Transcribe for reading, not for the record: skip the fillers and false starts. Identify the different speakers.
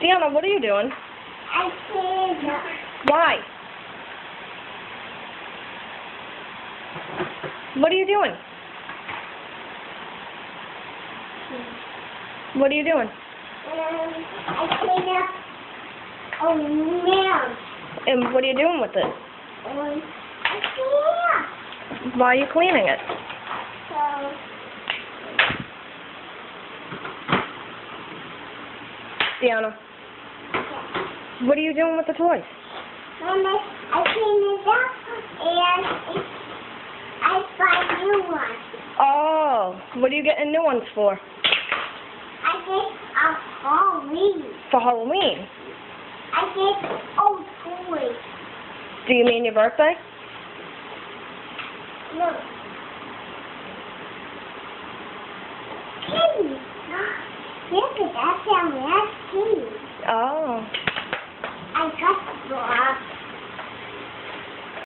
Speaker 1: Deanna, what are you doing?
Speaker 2: I can't.
Speaker 1: Why? What are you doing? What are you doing?
Speaker 2: I clean up. Oh, man.
Speaker 1: And what are you doing with it?
Speaker 2: I clean up.
Speaker 1: Why are you cleaning it?
Speaker 2: So,
Speaker 1: Deanna, what are you doing with the toys?
Speaker 2: Mama, I clean it up and I buy new ones.
Speaker 1: Oh, what are you getting new ones for?
Speaker 2: I get a Halloween.
Speaker 1: For Halloween?
Speaker 2: I get old toys.
Speaker 1: Do you mean your birthday?
Speaker 2: Look. Kitty. Look at that family. That's kitty.
Speaker 1: Oh.